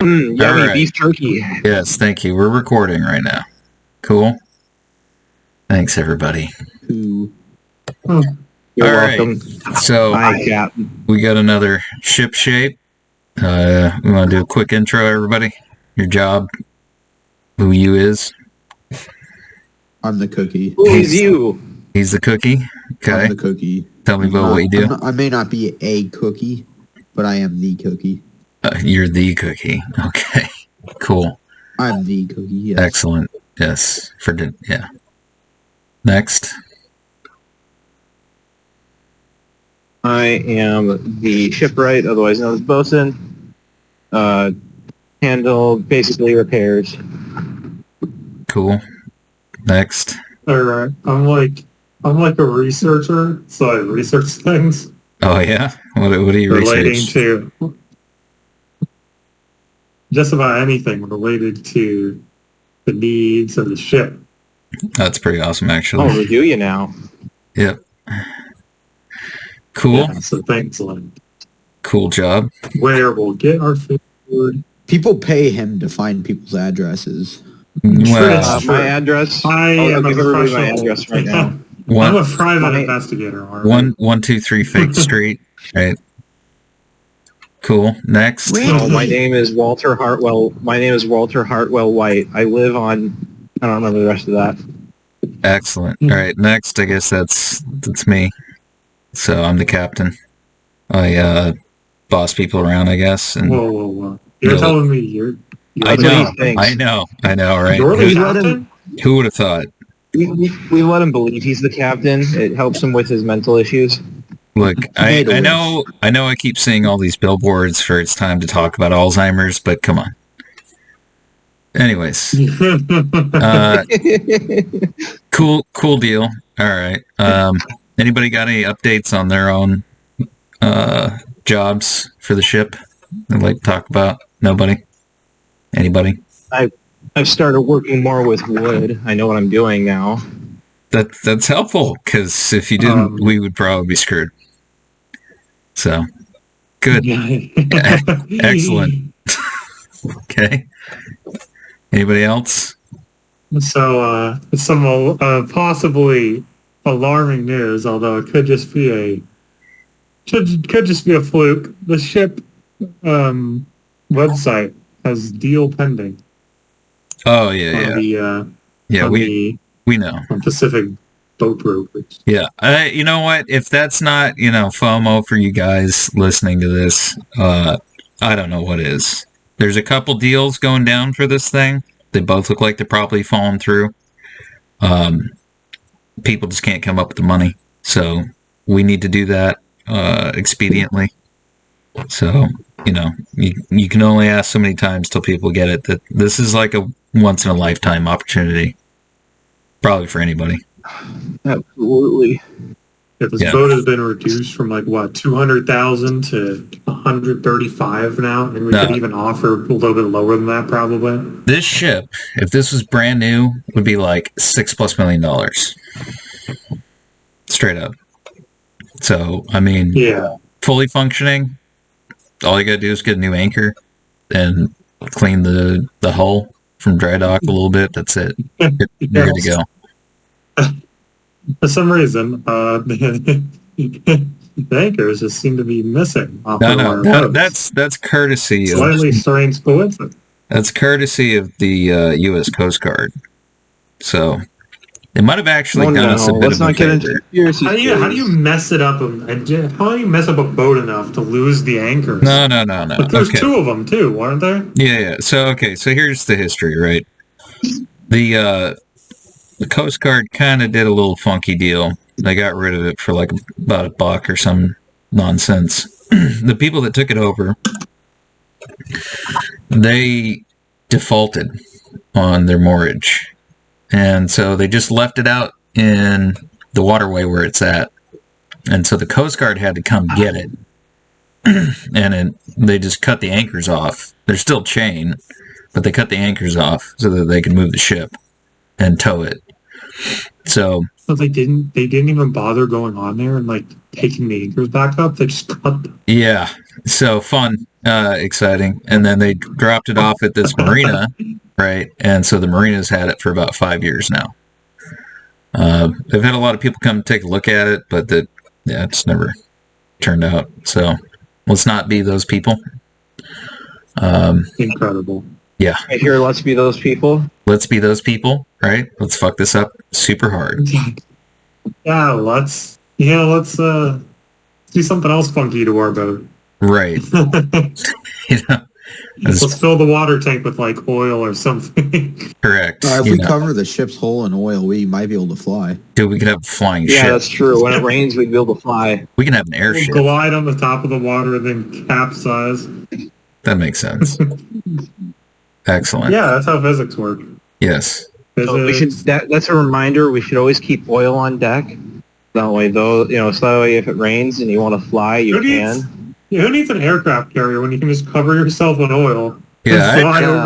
Yummy All right. beef jerky. Yes, thank you. We're recording right now. Cool. Thanks, everybody. Who? You're All right. welcome. So Hi, Captain. we got another ship shape. We want to do a quick intro, everybody. Your job, who you is. I'm the cookie. Who is you? He's the cookie. Okay. I'm the cookie. Tell me about what you do. I may not be a cookie, but I am the cookie. You're the cookie. Okay. Cool. I'm the cookie. Yes. Excellent. Yes. Yeah. Next. I am the shipwright, otherwise known as bosun. Handle basically repairs. Cool. Next. All right. I'm like a researcher, so I research things Oh yeah. What do you relating research? to just about anything related to the needs of the ship. That's pretty awesome, Oh, actually. we do you now? Yep. Cool. Yeah, so things like Cool job. where we'll get our food. People pay him to find people's addresses. Well, Sure. My address. I I'll am a give everybody my professional. address right now. I'm a one, private my- investigator. Harvey. 123 Fake Street. Right. Cool. Next. Wait. So my name is Walter Hartwell. My name is Walter Hartwell White. I live on. I don't remember the rest of that. Excellent. All right. Next, I guess that's me. So I'm the captain. I boss people around, I guess. And Whoa. You're No. telling me you're I That's what know. he thinks. I know. Right. You're the We let captain? Who would have thought? We let him believe he's the captain. It helps him with his mental issues. Look, I Totally. know I keep seeing all these billboards for it's time to talk about Alzheimer's, but come on. Anyways, cool deal. All right. Anybody got any updates on their own jobs for the ship they'd like to talk about? Nobody? Anybody? I've started working more with wood. I know what I'm doing now. That's helpful, because if you didn't, we would probably be screwed. So, good. Excellent. Okay. Anybody else? So, some possibly alarming news, although it could just be a fluke. The ship website has deal pending. Oh yeah. On the Yeah, on we know. the Pacific Boat Brokerage. Yeah. You know what? If that's not, FOMO for you guys listening to this, I don't know what is. There's a couple deals going down for this thing. They both look like they're probably falling through. People just can't come up with the money. So we need to do that expediently. So, you can only ask so many times till people get it that this is like a once in a lifetime opportunity. Probably for anybody. Absolutely. If this Yeah. boat has been reduced from 200,000 to 135 now, and we No. could even offer a little bit lower than that probably. This ship, if this was brand new, would be like $6+ million. Straight up. So, I mean, Yeah. fully functioning, all you gotta do is get a new anchor and clean the hull from dry dock a little bit. That's it. You're good to go. For some reason, the anchors just seem to be missing off of our boats. That's courtesy of Slightly strange coincidence. that's courtesy of the U.S. Coast Guard. So it might have actually Oh, done us a no. bit Let's of a not get favor. into conspiracy How do you theories. mess it up? How do you mess up a boat enough to lose the anchors? No. But there's Okay. two of them too, weren't there? Yeah. So here's the history, right? The Coast Guard kind of did a little funky deal. They got rid of it for about $1 or some nonsense. The people that took it over, they defaulted on their mortgage. And so they just left it out in the waterway where it's at. And so the Coast Guard had to come get it. And they just cut the anchors off. They're still chained, but they cut the anchors off so that they could move the ship and tow it. So So they didn't even bother going on there and taking the anchors back up. They just cut them. yeah, so fun exciting. And then they dropped it off at this marina, right? And so the marina's had it for about 5 years now. They've had a lot of people come take a look at it, but it's never turned out. So let's not be those people. Incredible. Yeah. I hear let's be those people. Let's be those people, right? Let's fuck this up super hard. Yeah, let's do something else funky to our boat. Right. Let's fill the water tank with like oil or something. Correct. If we cover the ship's hull in oil, we might be able to fly. Dude, we could have a flying ship. Yeah, that's true. When it rains, we'd be able to fly. We can have an airship. We'll glide on the top of the water and then capsize. That makes sense. Excellent. Yeah, that's how physics work. Yes. So we should. That's a reminder. We should always keep oil on deck. That way, though, so that way, if it rains and you want to fly, you can. Who needs an aircraft carrier when you can just cover yourself in oil? Yeah,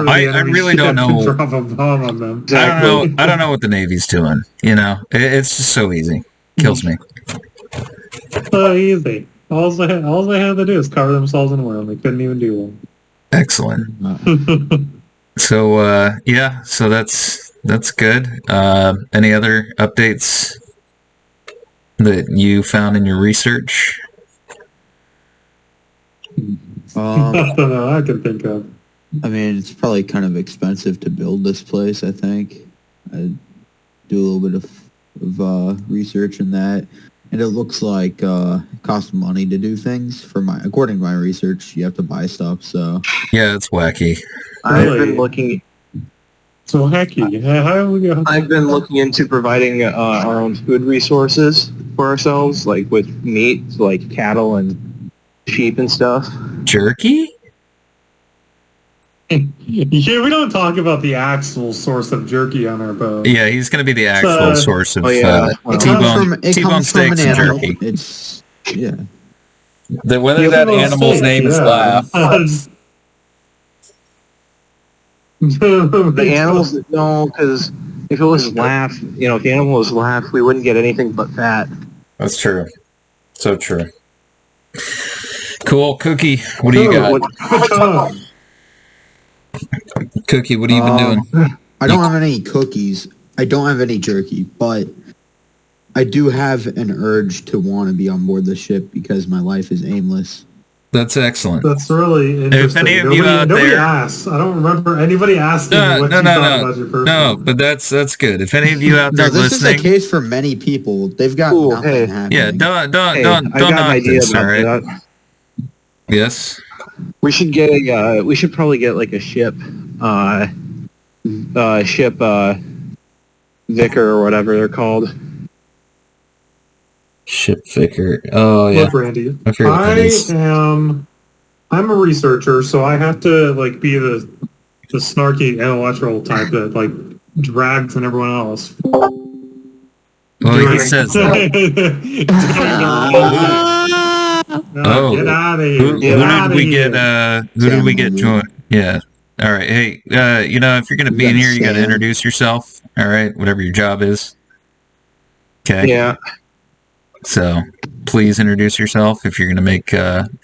I really don't know. Drop a bomb on them. Exactly. I don't know what the Navy's doing. It's just so easy. Kills me. So easy. All they had to do is cover themselves in oil. They couldn't even do one. Excellent. So so that's good. Any other updates that you found in your research? Nothing that I can think of. I mean, it's probably kind of expensive to build this place, I think. I do a little bit of research in that. And it looks like it costs money to do things. According to my research, you have to buy stuff, so... Yeah, it's wacky. I've been looking... So hecky. How we go? I've been looking into providing our own food resources for ourselves, like with meat, like cattle and sheep and stuff. Jerky? Yeah, we don't talk about the actual source of jerky on our boat. Yeah, he's going to be the actual source of T-bone steaks and jerky. It's Whether that animal's name is Laugh. The animals, no, because if it was Laugh, if the animal was Laugh, we wouldn't get anything but fat. That's true. So true. Cool. Cookie, what do you got? Cookie, what have you been doing? I don't have any cookies. I don't have any jerky, but I do have an urge to want to be on board the ship because my life is aimless. That's excellent. That's really interesting. If any of you out nobody there asked. I don't remember anybody asking what you thought about your first one. But that's good. If any of you out there this listening, is the case for many people. They've got nothing happening. Yeah, don't I got an idea this, about all right? that. Yes. We should get we should probably get like a ship, Vicar or whatever they're called. Ship Vicar. Oh yeah. Look, Randy, I forget what that is. I'm a researcher, so I have to be the snarky intellectual type that drags on everyone else. Well, he says that. Get out of here. Who did we get joined? Yeah. All right. Hey, if you're going to be in here, you got to introduce yourself. All right. Whatever your job is. Okay. Yeah. So please introduce yourself if you're going to make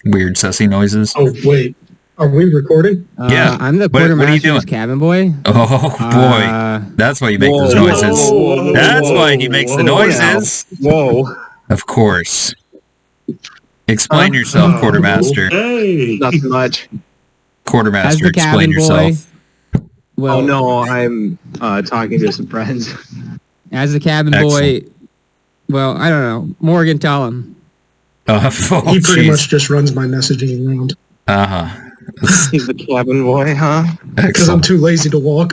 weird sussy noises. Oh, wait. Are we recording? Yeah. I'm the What are you quartermaster's doing? cabin boy. Oh, boy. That's why you make those noises. Whoa. That's why he makes the noises. Whoa. Of course. Explain yourself, quartermaster. Hey. Nothing much. Quartermaster, As the explain cabin boy. yourself. Well, Oh no, I'm talking to some friends. as the cabin boy. Well, I don't know. Morgan, tell him. He pretty much just runs my messaging around. Uh-huh. He's the cabin boy, huh? Because I'm too lazy to walk.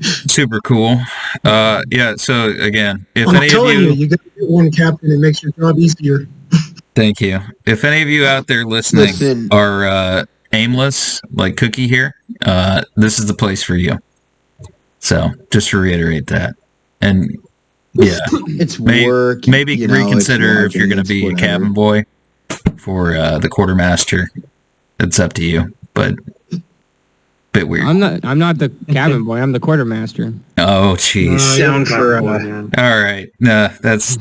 Super cool. Yeah, so again, if I'm any of telling you... you got to get one captain. It makes your job easier. Thank you. If any of you out there listening Listen. are aimless, like Cookie here, this is the place for you. So, just to reiterate that. And, yeah. It's work. Maybe you know, reconsider it's if you're going to be a whatever. cabin boy for the quartermaster. It's up to you, but bit weird. I'm not the cabin boy. I'm the quartermaster. Oh, jeez. Down for All right. No, that's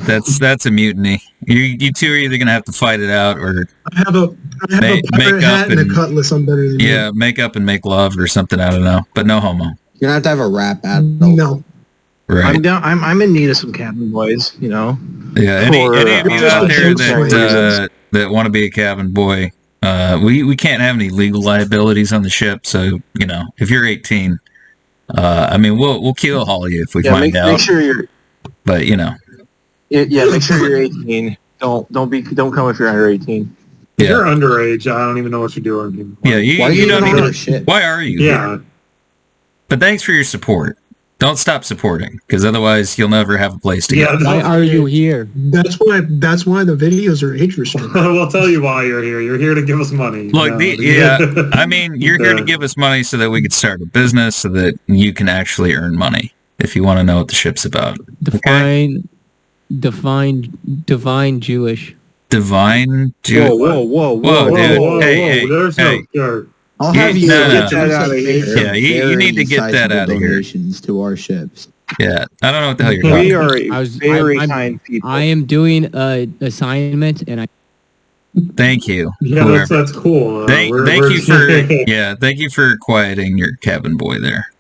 a mutiny. You two are either gonna have to fight it out, or I have a pirate hat and a cutlass. I'm better than you. Yeah, make up and make love or something. I don't know, but no homo. You're gonna have a rap battle. No. Right. I'm down. I'm in need of some cabin boys. You know. Yeah. Any of you out there that want to be a cabin boy, we can't have any legal liabilities on the ship. So you know, if you're 18, I mean, we'll kill all of you if we find out. Make sure you're. But you know. Yeah, make sure you're 18. Don't come if you're under 18. If you're underage, I don't even know what you're doing. Yeah, you don't even. Shit? Why are you? Yeah. Here? But thanks for your support. Don't stop supporting, because otherwise you'll never have a place to go. Why are you here? That's why the videos are age restricted. We'll tell you why you're here. You're here to give us money. Look, I mean, you're here to give us money so that we could start a business, so that you can actually earn money. If you want to know what the ship's about, Define Jewish. Divine Jewish. Whoa, dude! Hey. I'll have you get that out of here. Yeah, you need to get that out of here. Donations to our ships. Yeah, I don't know what the hell you're talking about. We are very kind people. I am doing an assignment, and I. Thank you. Yeah, that's cool. Thank you for quieting your cabin boy there.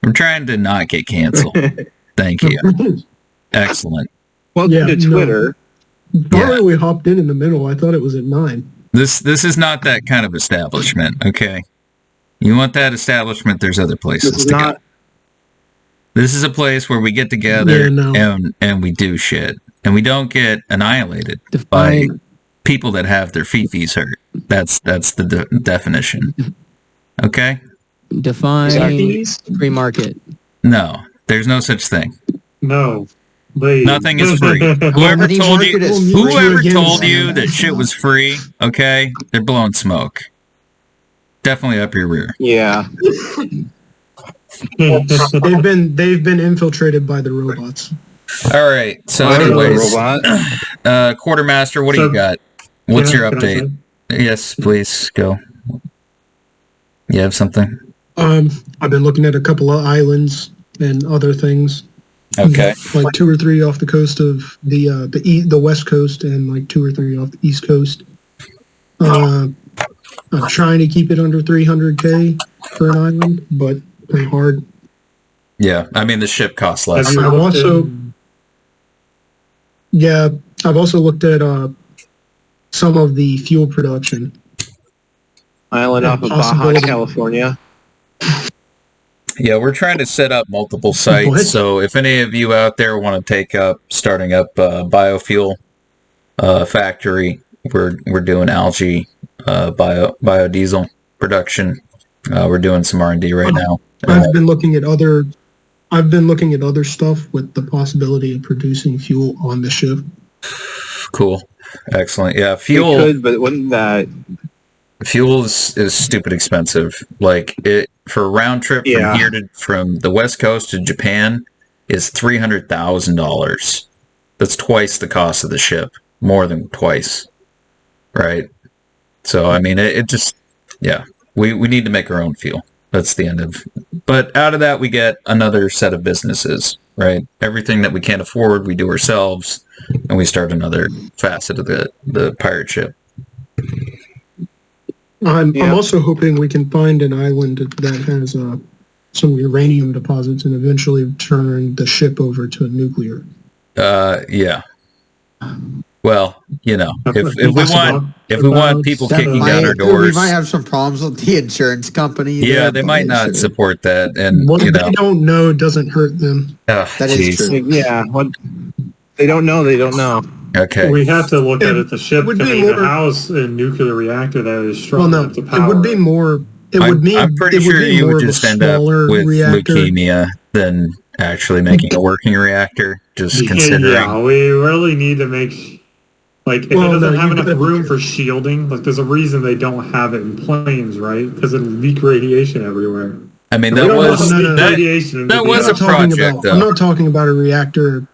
We're trying to not get canceled. Thank you. Excellent. Welcome to Twitter. Sorry we hopped in the middle. I thought it was at 9. This is not that kind of establishment, okay? You want that establishment, there's other places to go. This is a place where we get together and we do shit. And we don't get annihilated by people that have their fifis hurt. That's the definition. Okay? Define free market. No, there's no such thing. No. Nothing is free. Whoever told you that shit was free, okay, they're blowing smoke. Definitely up your rear. Yeah. They've been infiltrated by the robots. All right. So anyways, Quartermaster, what do you got? What's your update? Yes, please go. You have something? I've been looking at a couple of islands and other things. Okay. Like 2 or 3 off the coast of the west coast, and like 2 or 3 off the east coast. I'm trying to keep it under 300K for an island, but pretty hard. Yeah, I mean the ship costs less. I've also looked at some of the fuel production. Island off of Baja, California. Yeah, we're trying to set up multiple sites. What? So if any of you out there want to take up starting up a biofuel factory, we're doing algae biodiesel production. We're doing some R&D right now. I've been looking at other stuff with the possibility of producing fuel on the ship. Cool. Excellent. Yeah, fuel. It could, but wouldn't that... Fuel is stupid expensive. Like it for a round trip from the West Coast to Japan is $300,000. That's twice the cost of the ship, more than twice, right? So I mean, it just we need to make our own fuel. That's the end of. But out of that, we get another set of businesses, right? Everything that we can't afford, we do ourselves, and we start another facet of the pirate ship. I'm also hoping we can find an island that has some uranium deposits and eventually turn the ship over to nuclear. Yeah. Well, you know, if we want people kicking down our doors, we might have some problems with the insurance company. Yeah, they might not support that, and what they don't know doesn't hurt them. That is true. Yeah, what they don't know, they don't know. Okay. We have to look at it. The ship can house a nuclear reactor that is strong enough to power. It would be more. I'm pretty sure you would just end up with leukemia than actually making a working reactor. Just considering. Yeah, we really need to make. Like, if it doesn't have enough room for shielding, like, there's a reason they don't have it in planes, right? Because it'll leak radiation everywhere. I mean, that was a project, though. I'm not talking about a reactor.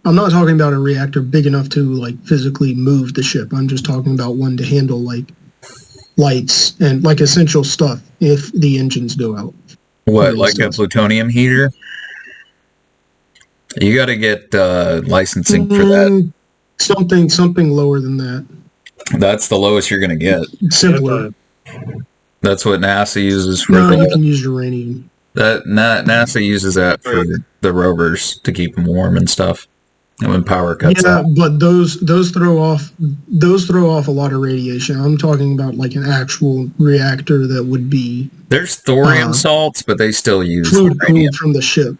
I'm not talking about a reactor big enough to, like, physically move the ship. I'm just talking about one to handle, like, lights and, like, essential stuff if the engines go out. What, like a plutonium heater? You got to get licensing for that. Something lower than that. That's the lowest you're going to get. Simpler. That's what NASA uses for No, you can use uranium. NASA uses that for the rovers to keep them warm and stuff. And when power cuts out. But those throw off a lot of radiation. I'm talking about like an actual reactor that would be There's thorium salts, but they still use fluid uranium. cooled from the ship.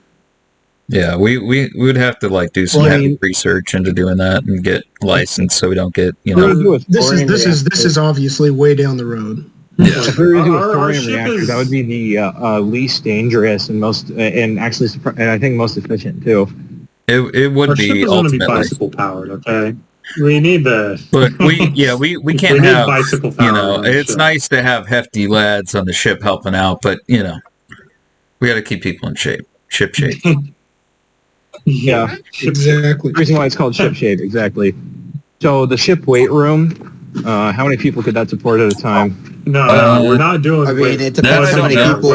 Yeah, we would have to like do some Well, I heavy mean- research into doing that and get licensed so we don't get This is obviously way down the road. If we were to do a Our thorium ship reactor, is- that would be the least dangerous and most, and actually, and I think most efficient too. it would Our ship be is going to be ultimately. bicycle powered, okay? We need the... But we can't we need have bicycle power on the it's ship. nice to have hefty lads on the ship helping out, but we got to keep people in shape, ship shape. Yeah, Exactly. the reason why it's called ship shape, exactly. So the ship weight room, how many people could that support at a time? No, we're not doing... I mean, wait, it depends I how many don't know. people.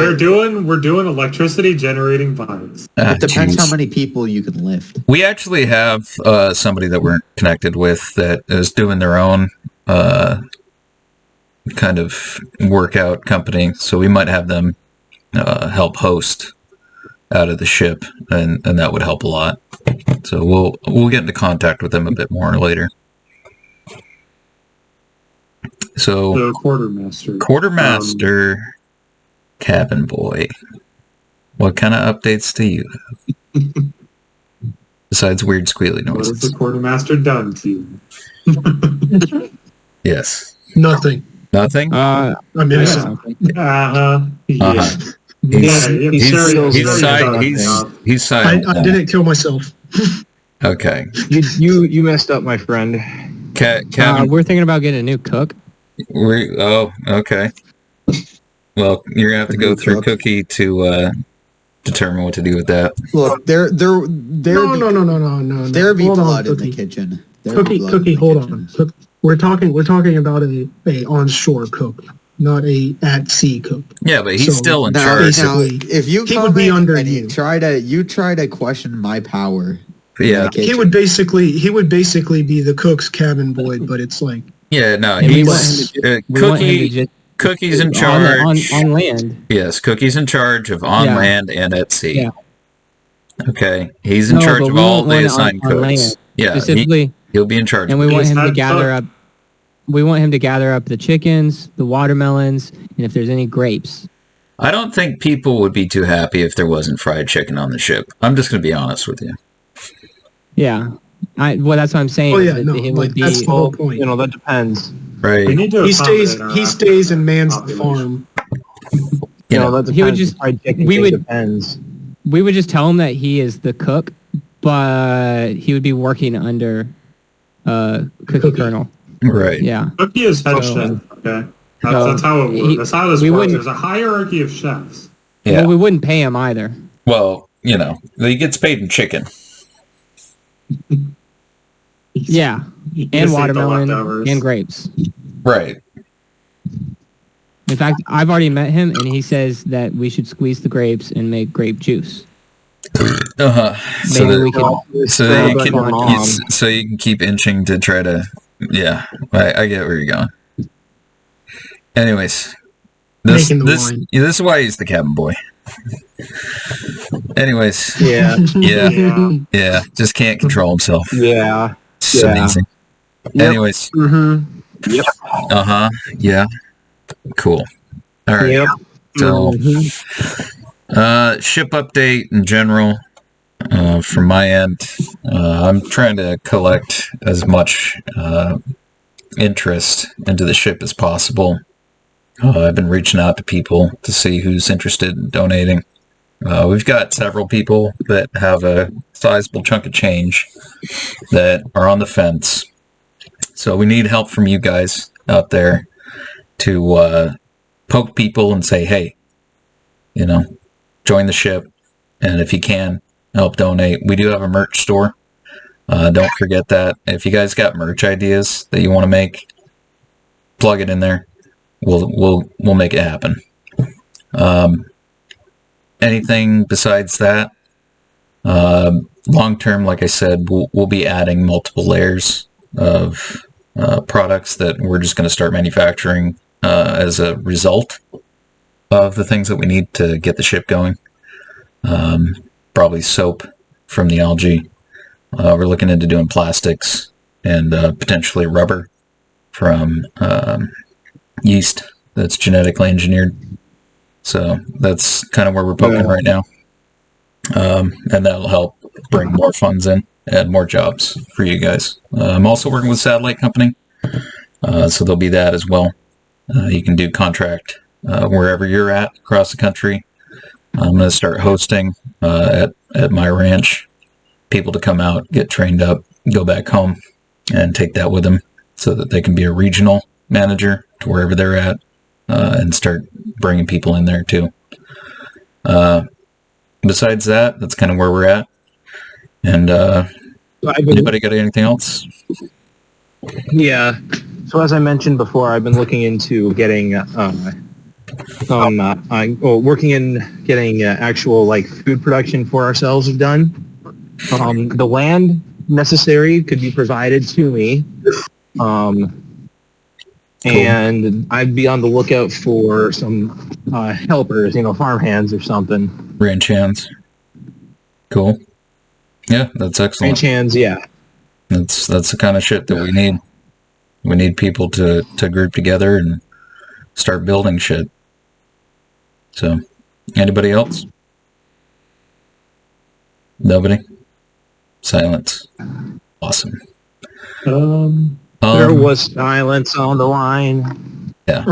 We're doing electricity generating bikes. Ah, It depends jeez. how many people you can lift. We actually have somebody that we're connected with that is doing their own kind of workout company, so we might have them help host out of the ship, and that would help a lot. So we'll get into contact with them a bit more later. So The quartermaster. quartermaster, cabin boy, what kind of updates do you have? Besides weird squealy What has noises. the quartermaster done to you? Yes. Nothing. Nothing? I'm innocent. Uh-huh. Yeah. Uh-huh. Yeah, He's serious silent. He's silent. I didn't kill myself. Okay. You messed up, my friend. Kevin, we're thinking about getting a new cook. okay. Well, you're gonna have to go through Cookie to determine what to do with that. Look, there No. There be Hold on, blood in the Cookie. kitchen. There be blood in Cookie, the hold kitchen. on. Cook, we're talking about a onshore cook, not a at sea cook. Yeah, but he's So, still in Now, charge. now, Basically, if you he come would be in under and you. try to question my power, Yeah. He would basically be the cook's cabin boy, but it's like Yeah, no, And we he's want him to we want him to just Cookie's in on, charge. on land. Yes, Cookie's in charge of on Yeah. land and at sea. Yeah. Okay, he's in No, charge but of we all want the one assigned on cooks. land. Yeah, Specifically, he'll be in charge. and we want He's him to not gather cook. up. We want him to gather up the chickens, the watermelons, and if there's any grapes. I don't think people would be too happy if there wasn't fried chicken on the ship. I'm just going to be honest with you. Yeah, well, that's what I'm saying. oh is yeah, that no, it like would be. that's the whole point. You know, that depends. Right? We need to He stays accommodate our and mans the population. farm. You know, that depends. He would just- Fried chicken we thing would- depends. We would just tell him that he is the cook, but he would be working under Cookie Colonel. Right. Yeah. Cookie is head So- chef, okay? So, That's how it works. he- That's how this we works. wouldn't- There's a hierarchy of chefs. Yeah. Well, we wouldn't pay him either. Well, he gets paid in chicken. Yeah, You and just eat the watermelon leftovers. and grapes. Right. In fact, I've already met him, and he says that we should squeeze the grapes and make grape juice. Uh-huh. So Maybe that, we could. so that you Like can your mom. so you can keep inching to try to I get where you're going. Anyways, this Making the this wine. this is why he's the cabin boy. Anyways, Yeah, yeah, just can't control himself. yeah. It's Yeah. amazing. Yep. Anyways, Mm-hmm. yeah, cool. All right, Yep. so Mhm. ship update in general. From my end, I'm trying to collect as much interest into the ship as possible. I've been reaching out to people to see who's interested in donating. We've got several people that have a sizable chunk of change that are on the fence. So we need help from you guys out there to poke people and say, hey, join the ship. And if you can, help donate. We do have a merch store. Don't forget that. If you guys got merch ideas that you want to make, plug it in there. We'll make it happen. Anything besides that, long term, like I said, we'll be adding multiple layers of products that we're just going to start manufacturing as a result of the things that we need to get the ship going. Probably soap from the algae. We're looking into doing plastics and potentially rubber from yeast that's genetically engineered. So that's kind of where we're poking right now. And that'll help bring more funds in and more jobs for you guys. I'm also working with a satellite company, so there'll be that as well. You can do contract wherever you're at across the country. I'm going to start hosting at my ranch, people to come out, get trained up, go back home, and take that with them so that they can be a regional manager to wherever they're at and start bringing people in there too. Besides that, that's kind of where we're at. And anybody got anything else? Yeah. So as I mentioned before, I've been looking into getting working in getting actual like food production for ourselves done. The land necessary could be provided to me. And I'd be on the lookout for some helpers, farm hands or something. Ranch hands. Cool. Yeah, that's excellent. Ranch hands, yeah. That's the kind of shit that we need. We need people to group together and start building shit. So, anybody else? Nobody? Silence. Awesome. There was silence on the line. Yeah.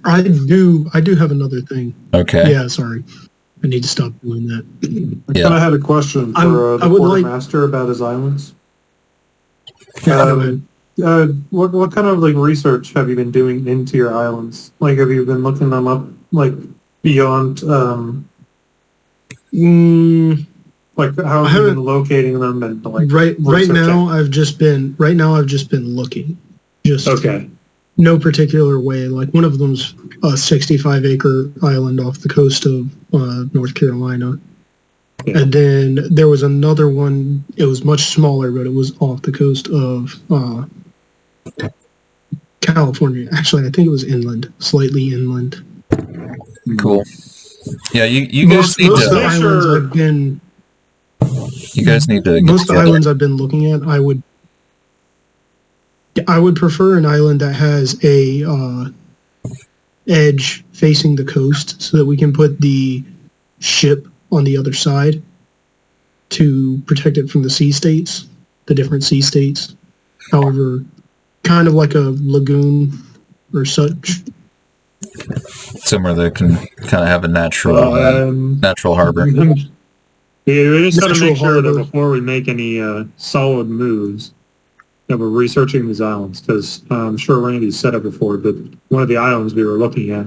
I do have another thing. Okay. Yeah, sorry. I need to stop doing that. I kind of had a question for the quartermaster about his islands. What kind of like research have you been doing into your islands? Like, have you been looking them up like beyond? Like how have you been locating them and like right now I've just been looking. Just okay. No particular way. Like one of them's a 65-acre island off the coast of North Carolina. Yeah. And then there was another one, it was much smaller, but it was off the coast of California. Actually, I think it was inland, slightly inland. Cool. Yeah, you guys need most to... of the islands I've been... You guys need to... Most of the islands I've been looking at, I would prefer an island that has a edge facing the coast so that we can put the ship on the other side to protect it from the sea states, the different sea states. However, kind of like a lagoon or such. Somewhere that can kind of have a natural harbor. Yeah, we just got to make sure that before we make any solid moves, that we're researching these islands, because I'm sure Randy's said it before, but one of the islands we were looking at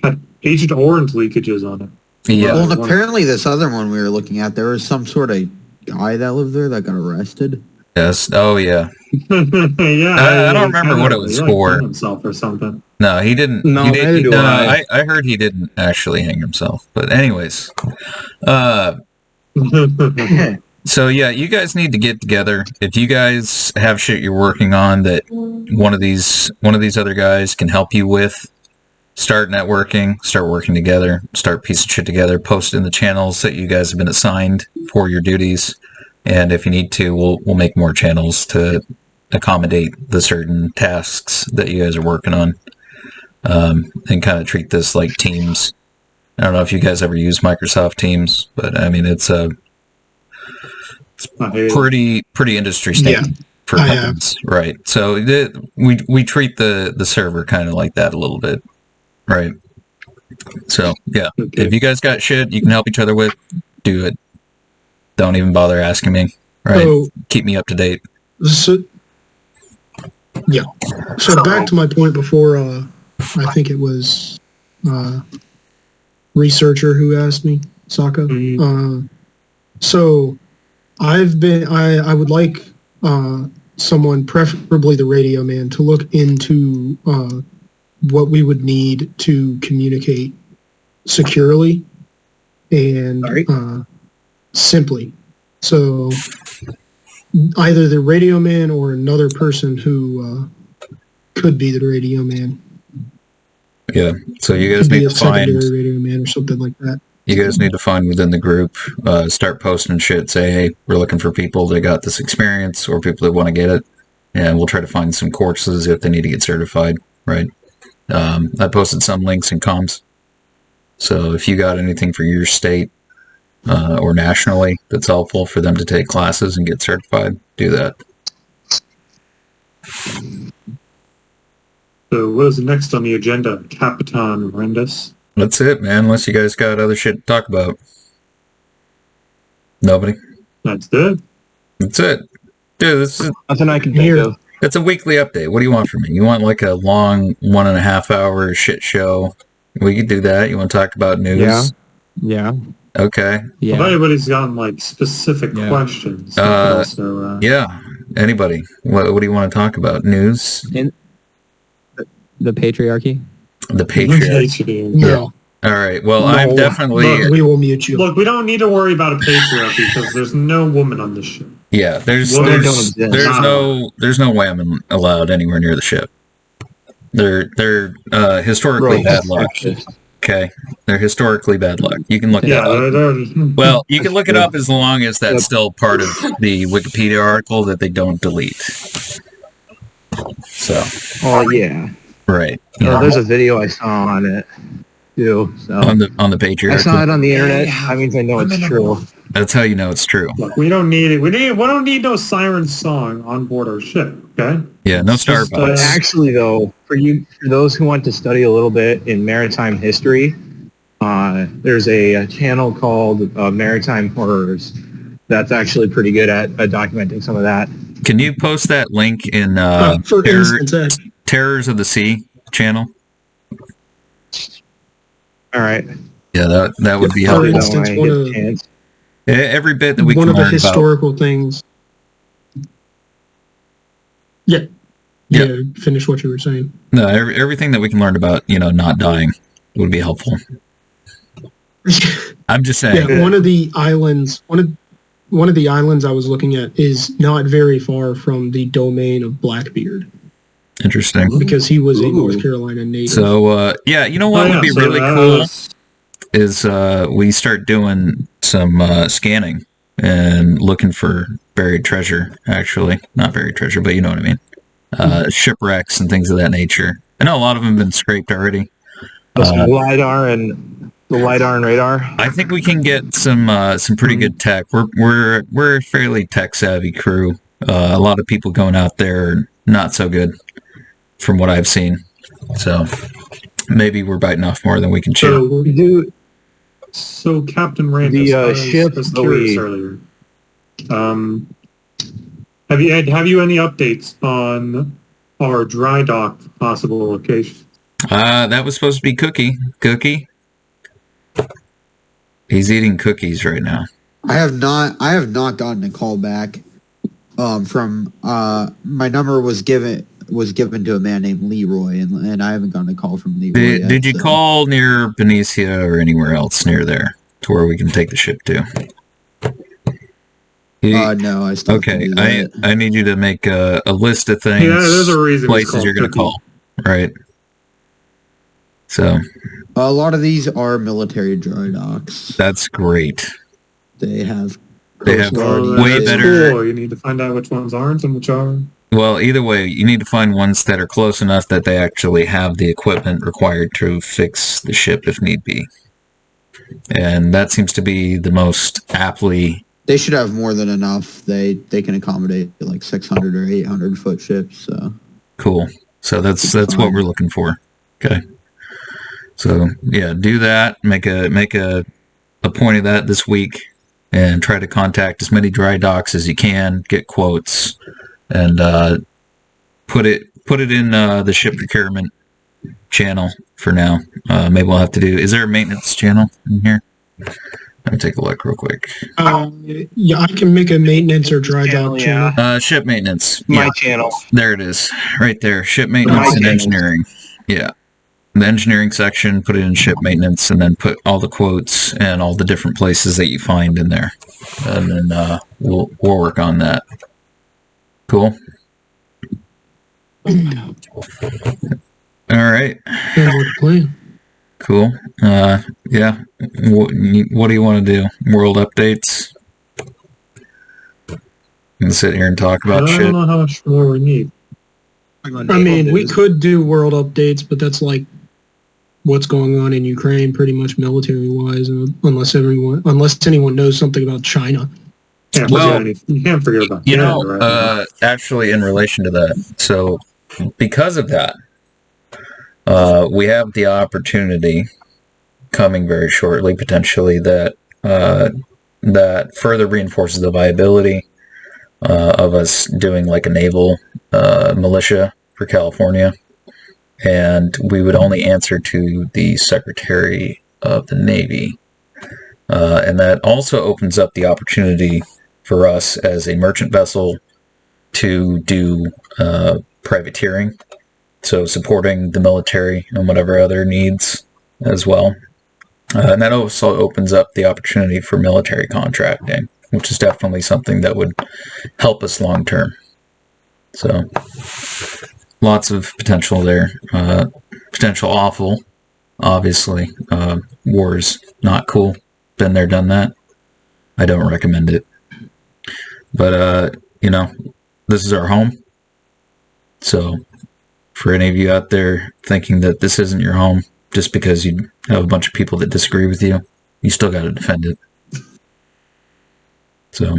had Agent Orange leakages on it. Yeah. Well, and apparently this other one we were looking at, there was some sort of guy that lived there that got arrested. Yes. Oh, yeah. Yeah. I don't remember what it was for. Himself or something. No, he didn't. No, I heard he didn't actually hang himself. But anyways, so yeah, you guys need to get together. If you guys have shit you're working on that one of these other guys can help you with, start networking, start working together, start piecing shit together, post it in the channels that you guys have been assigned for your duties. And if you need to, we'll make more channels to accommodate the certain tasks that you guys are working on. And kind of treat this like Teams. I don't know if you guys ever use Microsoft Teams, but I mean it's pretty industry standard for companies, right? So we treat the server kind of like that a little bit, right? So yeah, if you guys got shit you can help each other with, do it. Don't even bother asking me, right? So, keep me up to date. So back to my point before. I think it was researcher who asked me, Saka. So I would like someone, preferably the radio man, to look into what we would need to communicate securely and simply. So either the radio man or another person who could be the radio man. Yeah. So you guys Could be need a to find. secondary radio man or something like that. You guys need to find within the group. Start posting shit. Say, hey, we're looking for people that got this experience or people that want to get it, and we'll try to find some courses if they need to get certified. Right. I posted some links in comms. So if you got anything for your state or nationally that's helpful for them to take classes and get certified, do that. So what is next on the agenda? Capitan Rendus. That's it, man. Unless you guys got other shit to talk about. Nobody. That's it. That's it. Dude, this is Nothing I can think Here. of. it's a weekly update. What do you want from me? You want like a long 1.5 hour shit show? We could do that. You want to talk about news? Yeah. Yeah. Okay. Yeah. If anybody's got like specific Yeah. questions, also, Yeah. Anybody? What do you want to talk about? News? The patriarchy. The Patriot. No. All right. Well, No. I'm definitely. Look, We will mute you. Look, we don't need to worry about a patriarchy because there's no woman on this ship. Yeah. There's Women don't exist. there's no women allowed anywhere near the ship. They're historically Bro, bad luck. sexist. Okay. They're historically bad luck. You can look it Yeah, up. they're Well, you can look it up as long as that's Yep. still part of the Wikipedia article that they don't delete. So, Oh yeah. right. Oh, there's a video I saw on it too. So on the I saw patriarchy. it on the internet. That means I know it's true. That's how you know it's true. Look, we don't need it. We don't need no siren song on board our ship. Okay. Yeah, no It's just, Starbucks. Actually, though, for those who want to study a little bit in maritime history, there's a channel called Maritime Horrors. That's actually pretty good at documenting some of that. Can you post that link in For instance, Terrors of the Sea channel? All right. Yeah, that would be For helpful. instance, When I one get a of- chance. Every bit that we one can of the learn about. historical things. Yeah. Yeah. Finish what you were saying. No, everything that we can learn about, not dying would be helpful. I'm just saying. Yeah, one of the islands I was looking at is not very far from the domain of Blackbeard Interesting. because he was a Ooh. North Carolina native. So, you know what Oh, would be yeah, so really that cool was- is we start doing some scanning and looking for buried treasure, actually. Not buried treasure, but you know what I mean. Shipwrecks and things of that nature. I know a lot of them have been scraped already. The LiDAR and radar. I think we can get some pretty good tech. We're a fairly tech savvy crew. A lot of people going out there are not so good, from what I've seen. So maybe we're biting off more than we can chew. So, We do. so Captain Randus, The, I was- ship I was that curious we- earlier. Have you any updates on our dry dock possible location? That was supposed to be Cookie. Cookie. He's eating cookies right now. I have not gotten a call back from my number was given to a man named Leroy, and I haven't gotten a call from Leroy yet, Did you so- call near Benicia or anywhere else near there to where we can take the ship to? No, I still have to Okay, do that. I need you to make a list of things, Yeah, there's a reason it's places called you're going to Cookie. call, right? So A lot of these are military dry docks. that's great. They have They have Coast Guard way units. better- Cool. You need to find out which ones aren't and which are. Well, either way, you need to find ones that are close enough that they actually have the equipment required to fix the ship if need be. And that seems to be the most aptly. They should have more than enough. They can accommodate like 600 or 800 foot ships. So Cool. So that's what Fine. we're looking for. Okay. So yeah, do that. Make a point of that this week, and try to contact as many dry docks as you can. Get quotes, and put it in the ship procurement channel for now. Maybe we'll have to do. Is there a maintenance channel in here? Let me take a look real quick. Yeah, I can make a maintenance or dry dock Yeah. channel. Ship maintenance. My Yeah, channel. there it is, right there. Ship maintenance and channel. engineering. Yeah. The engineering section, put it in ship maintenance, and then put all the quotes and all the different places that you find in there. And then we'll work on that. Cool. All right. Sounds like a plan. Cool. Yeah. What do you want to do? World updates? And sit here and talk I about don't shit. know how much more we need. I mean, we could do world updates, but that's like what's going on in Ukraine, pretty much military-wise, unless anyone knows something about China. Can't Well, forget anything. You can't forget about You Canada, know, right? actually, in relation to that, so because of that, we have the opportunity coming very shortly, potentially, that that further reinforces the viability of us doing like a naval militia for California, and we would only answer to the Secretary of the Navy, and that also opens up the opportunity for us as a merchant vessel to do privateering, so supporting the military and whatever other needs as well. And that also opens up the opportunity for military contracting, which is definitely something that would help us long term. So lots of potential there. Potential awful, obviously. War's not cool. Been there, done that. I don't recommend it. But, this is our home. So for any of you out there thinking that this isn't your home, just because you have a bunch of people that disagree with you, you still got to defend it. So,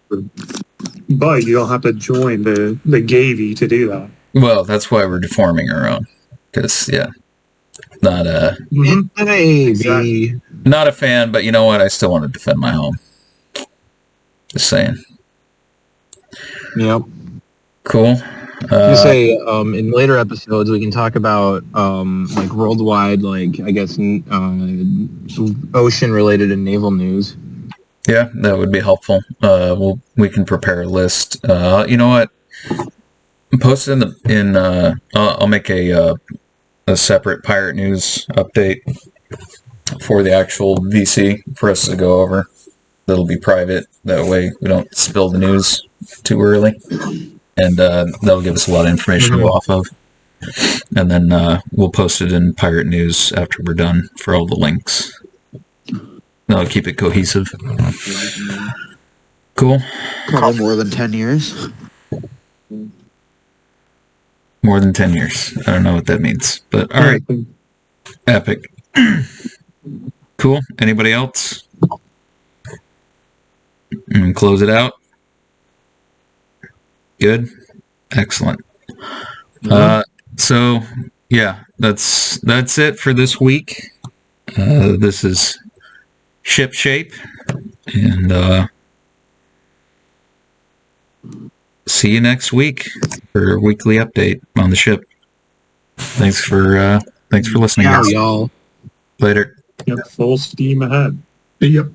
But you don't have to join the Gavy to do that. well, that's why we're deforming our own. Because, not Mhm. Exactly. not a fan, but you know what? I still want to defend my home. Just saying. Yep. Cool. You say in later episodes we can talk about like worldwide, like I guess ocean related and naval news. Yeah, that would be helpful. We can prepare a list. You know what? Post it in I'll make a separate pirate news update for the actual VC for us to go over. That'll be private. That way we don't spill the news too early, and that'll give us a lot of information to go off of. And then we'll post it in pirate news after we're done for all the links. That'll keep it cohesive. Cool. Probably more than 10 years. More than 10 years. I don't know what that means, but all right. Epic. Cool. Anybody else? And close it out. Good. Excellent. So yeah, that's it for this week. This is Ship Shape, and see you next week for a weekly update on the ship. Thanks for listening, Ciao, guys. y'all. Later. Yep, full steam ahead. Yep.